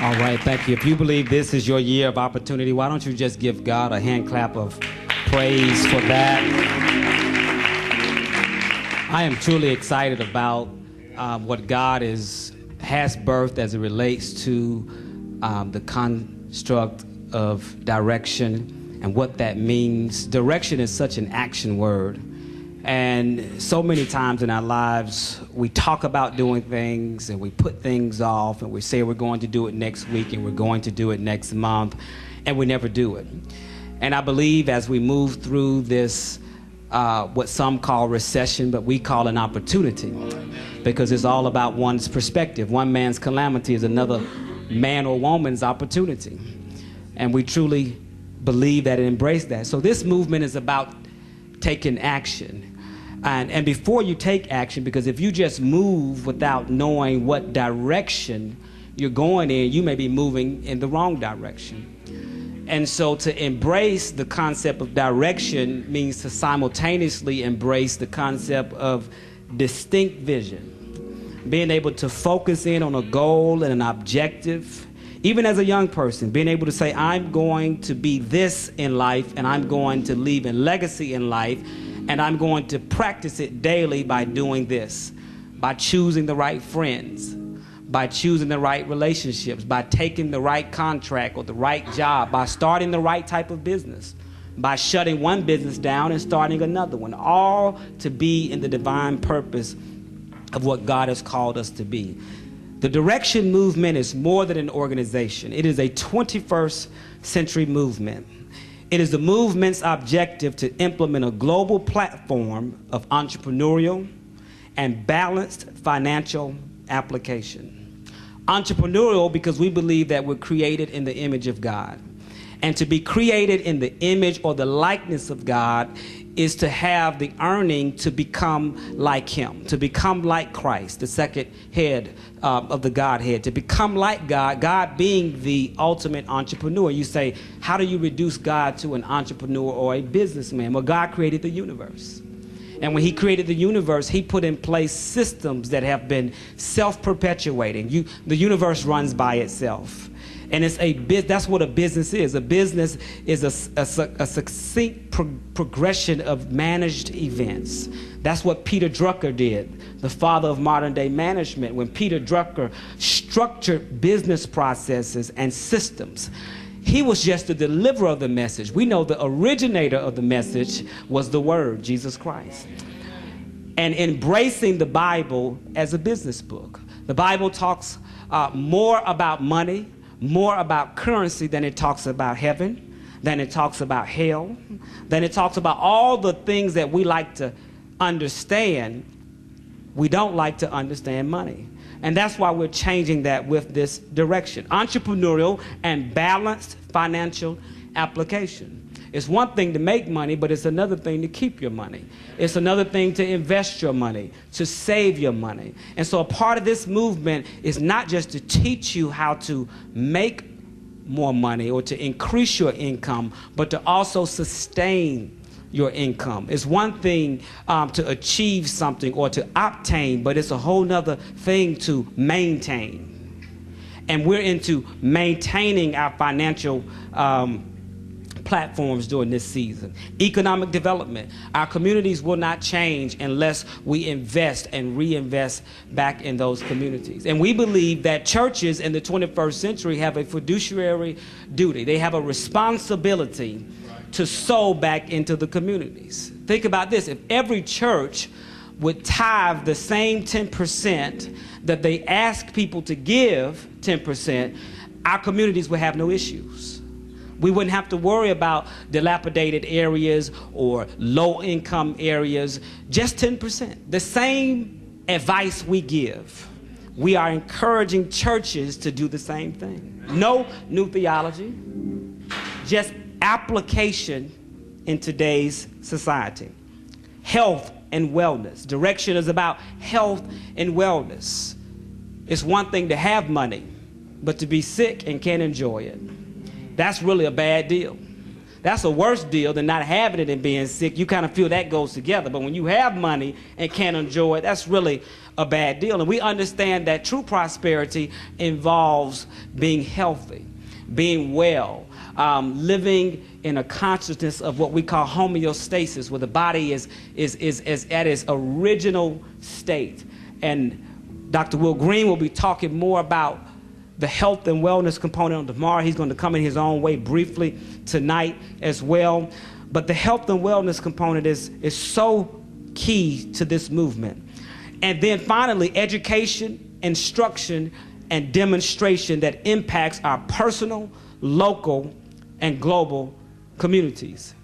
All right, thank you. If you believe this is your year of opportunity, why don't you just give God a hand clap of praise for that? I am truly excited about what God has birthed as it relates to the construct of direction and what that means. Direction is such an action word. And so many times in our lives, we talk about doing things and we put things off and we say we're going to do it next week and we're going to do it next month, and we never do it. And I believe as we move through this, what some call recession, but we call an opportunity, because it's all about one's perspective. One man's calamity is another man or woman's opportunity. And we truly believe that and embrace that. So this movement is about taking action. And before you take action, because if you just move without knowing what direction you're going in, you may be moving in the wrong direction. And so to embrace the concept of direction means to simultaneously embrace the concept of distinct vision. Being able to focus in on a goal and an objective. Even as a young person, being able to say, I'm going to be this in life, and I'm going to leave a legacy in life, and I'm going to practice it daily by doing this, by choosing the right friends, by choosing the right relationships, by taking the right contract or the right job, by starting the right type of business, by shutting one business down and starting another one, all to be in the divine purpose of what God has called us to be. The Direction Movement is more than an organization. It is a 21st century movement. It is the movement's objective to implement a global platform of entrepreneurial and balanced financial application. Entrepreneurial because we believe that we're created in the image of God. And to be created in the image or the likeness of God is to have the earning to become like him, to become like Christ, the second head of the Godhead, to become like God, God being the ultimate entrepreneur. You say, how do you reduce God to an entrepreneur or a businessman? Well, God created the universe. And when he created the universe, he put in place systems that have been self-perpetuating. The universe runs by itself. And that's what a business is. A business is a succinct progression of managed events. That's what Peter Drucker did, the father of modern day management, when Peter Drucker structured business processes and systems. He was just the deliverer of the message. We know the originator of the message was the Word, Jesus Christ. And embracing the Bible as a business book. The Bible talks more about money, more about currency than it talks about heaven, than it talks about hell, than it talks about all the things that we like to understand. We don't like to understand money. And that's why we're changing that with this direction. Entrepreneurial and balanced financial application. It's one thing to make money, but it's another thing to keep your money. It's another thing to invest your money, to save your money. And so a part of this movement is not just to teach you how to make more money or to increase your income, but to also sustain your income. It's one thing to achieve something or to obtain, but it's a whole nother thing to maintain. And we're into maintaining our financial platforms during this season. Economic development. Our communities will not change unless we invest and reinvest back in those communities. And we believe that churches in the 21st century have a fiduciary duty. They have a responsibility to sow back into the communities. Think about this. If every church would tithe the same 10% that they ask people to give 10%, our communities would have no issues. We wouldn't have to worry about dilapidated areas or low-income areas, just 10%. The same advice we give, we are encouraging churches to do the same thing. No new theology, just application in today's society. Health and wellness. Direction is about health and wellness. It's one thing to have money, but to be sick and can't enjoy it, that's really a bad deal. That's a worse deal than not having it and being sick. You kind of feel that goes together. But when you have money and can't enjoy it, that's really a bad deal. And we understand that true prosperity involves being healthy, being well, living in a consciousness of what we call homeostasis, where the body is at its original state. And Dr. Will Green will be talking more about the health and wellness component on tomorrow. He's going to come in his own way briefly tonight as well. But the health and wellness component is so key to this movement. And then finally, education, instruction, and demonstration that impacts our personal, local, and global communities.